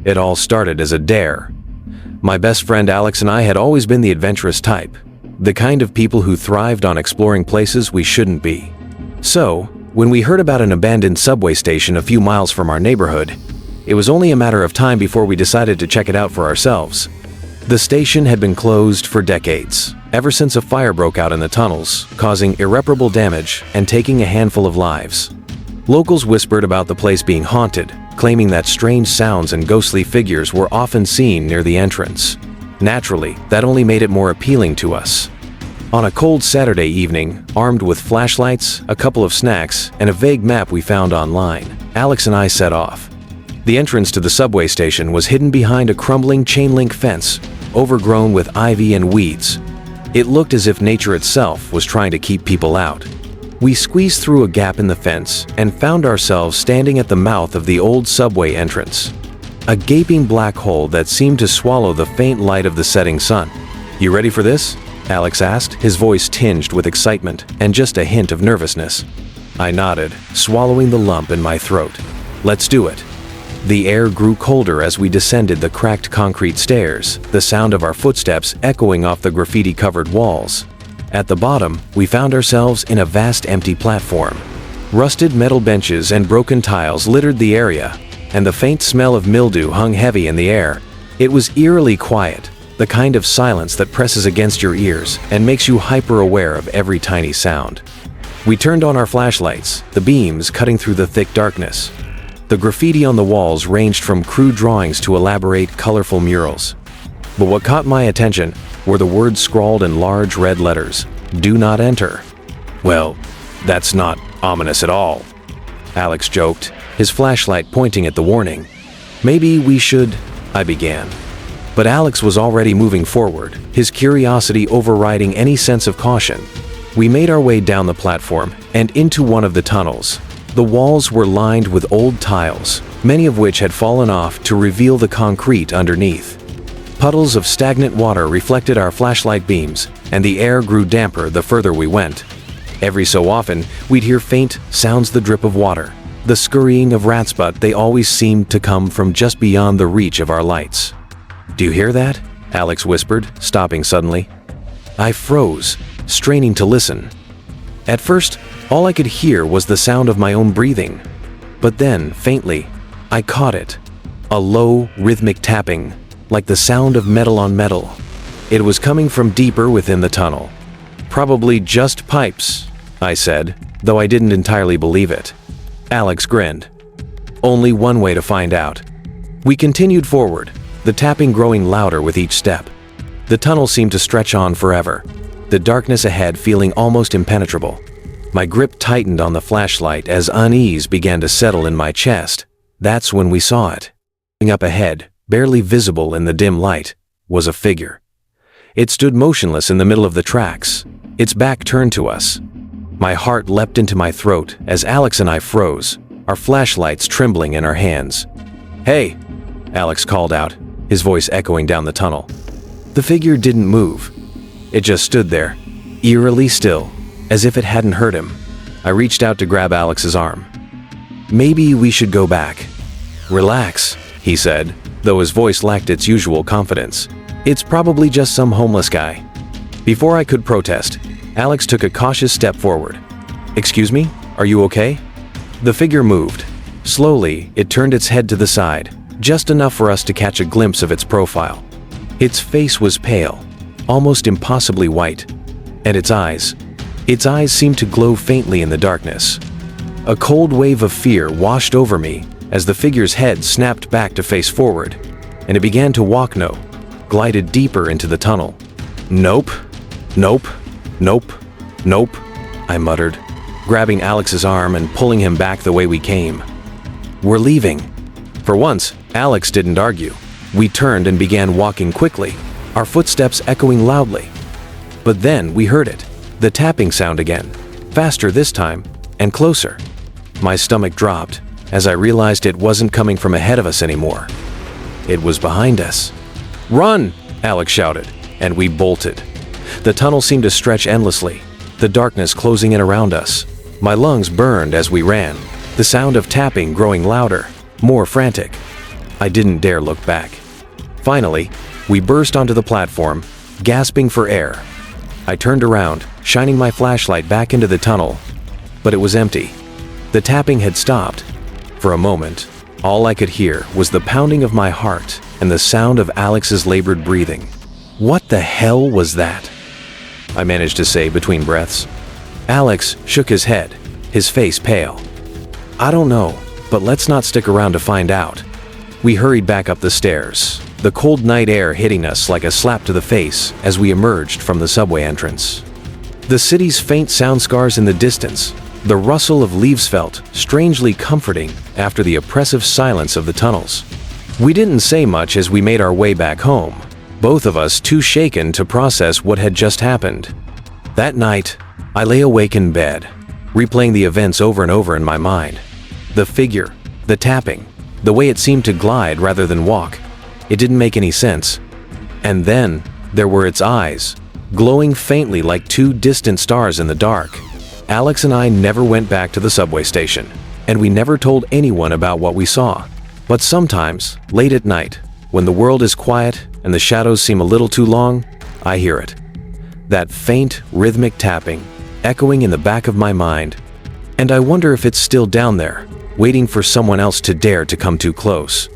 It all started as a dare. My best friend Alex and I had always been the adventurous type, the kind of people who thrived on exploring places we shouldn't be. So, when we heard about an abandoned subway station a few miles from our neighborhood, it was only a matter of time before we decided to check it out for ourselves. The station had been closed for decades, ever since a fire broke out in the tunnels, causing irreparable damage and taking a handful of lives. Locals whispered about the place being haunted, claiming that strange sounds and ghostly figures were often seen near the entrance. Naturally, that only made it more appealing to us. On a cold Saturday evening, armed with flashlights, a couple of snacks, and a vague map we found online, Alex and I set off. The entrance to the subway station was hidden behind a crumbling chain-link fence, overgrown with ivy and weeds. It looked as if nature itself was trying to keep people out. We squeezed through a gap in the fence and found ourselves standing at the mouth of the old subway entrance. A gaping black hole that seemed to swallow the faint light of the setting sun. "You ready for this?" Alex asked, his voice tinged with excitement and just a hint of nervousness. I nodded, swallowing the lump in my throat. "Let's do it." The air grew colder as we descended the cracked concrete stairs, the sound of our footsteps echoing off the graffiti-covered walls. At the bottom, we found ourselves in a vast empty platform. Rusted metal benches and broken tiles littered the area, and the faint smell of mildew hung heavy in the air. It was eerily quiet, the kind of silence that presses against your ears and makes you hyper-aware of every tiny sound. We turned on our flashlights, the beams cutting through the thick darkness. The graffiti on the walls ranged from crude drawings to elaborate, colorful murals. But what caught my attention were the words scrawled in large red letters, "Do not enter." "Well, that's not ominous at all," Alex joked, his flashlight pointing at the warning. "Maybe we should," I began. But Alex was already moving forward, his curiosity overriding any sense of caution. We made our way down the platform and into one of the tunnels. The walls were lined with old tiles, many of which had fallen off to reveal the concrete underneath. Puddles of stagnant water reflected our flashlight beams, and the air grew damper the further we went. Every so often, we'd hear faint sounds, the drip of water, the scurrying of rats, but they always seemed to come from just beyond the reach of our lights. "Do you hear that?" Alex whispered, stopping suddenly. I froze, straining to listen. At first, all I could hear was the sound of my own breathing. But then, faintly, I caught it. A low, rhythmic tapping, like the sound of metal on metal. It was coming from deeper within the tunnel. "Probably just pipes," I said, though I didn't entirely believe it. Alex grinned. "Only one way to find out." We continued forward, the tapping growing louder with each step. The tunnel seemed to stretch on forever, the darkness ahead feeling almost impenetrable. My grip tightened on the flashlight as unease began to settle in my chest. That's when we saw it. Up ahead, barely visible in the dim light, was a figure. It stood motionless in the middle of the tracks, its back turned to us. My heart leapt into my throat as Alex and I froze, our flashlights trembling in our hands. "Hey!" Alex called out, his voice echoing down the tunnel. The figure didn't move. It just stood there, eerily still, as if it hadn't hurt him. I reached out to grab Alex's arm. "Maybe we should go back." "Relax," he said, though his voice lacked its usual confidence. "It's probably just some homeless guy." Before I could protest, Alex took a cautious step forward. "Excuse me, are you okay?" The figure moved. Slowly, it turned its head to the side, just enough for us to catch a glimpse of its profile. Its face was pale, almost impossibly white, and its eyes seemed to glow faintly in the darkness. A cold wave of fear washed over me as the figure's head snapped back to face forward, and it began to walk glided deeper into the tunnel. "Nope, nope, nope, nope," I muttered, grabbing Alex's arm and pulling him back the way we came. "We're leaving." For once, Alex didn't argue. We turned and began walking quickly, our footsteps echoing loudly. But then we heard it, the tapping sound again, faster this time, and closer. My stomach dropped as I realized it wasn't coming from ahead of us anymore. It was behind us. "Run!" Alex shouted, and we bolted. The tunnel seemed to stretch endlessly, the darkness closing in around us. My lungs burned as we ran, the sound of tapping growing louder, more frantic. I didn't dare look back. Finally, we burst onto the platform, gasping for air. I turned around, shining my flashlight back into the tunnel, but it was empty. The tapping had stopped. For a moment, all I could hear was the pounding of my heart and the sound of Alex's labored breathing. What the hell was that? I managed to say between breaths. Alex shook his head, his face pale. I don't know, but let's not stick around to find out. We hurried back up the stairs, the cold night air hitting us like a slap to the face as we emerged from the subway entrance. The city's faint sound scars in the distance, the rustle of leaves felt strangely comforting after the oppressive silence of the tunnels. We didn't say much as we made our way back home, both of us too shaken to process what had just happened. That night, I lay awake in bed, replaying the events over and over in my mind. The figure, the tapping, the way it seemed to glide rather than walk. It didn't make any sense. And then, there were its eyes, glowing faintly like two distant stars in the dark. Alex and I never went back to the subway station, and we never told anyone about what we saw. But sometimes, late at night, when the world is quiet and the shadows seem a little too long, I hear it. That faint, rhythmic tapping, echoing in the back of my mind. And I wonder if it's still down there, waiting for someone else to dare to come too close.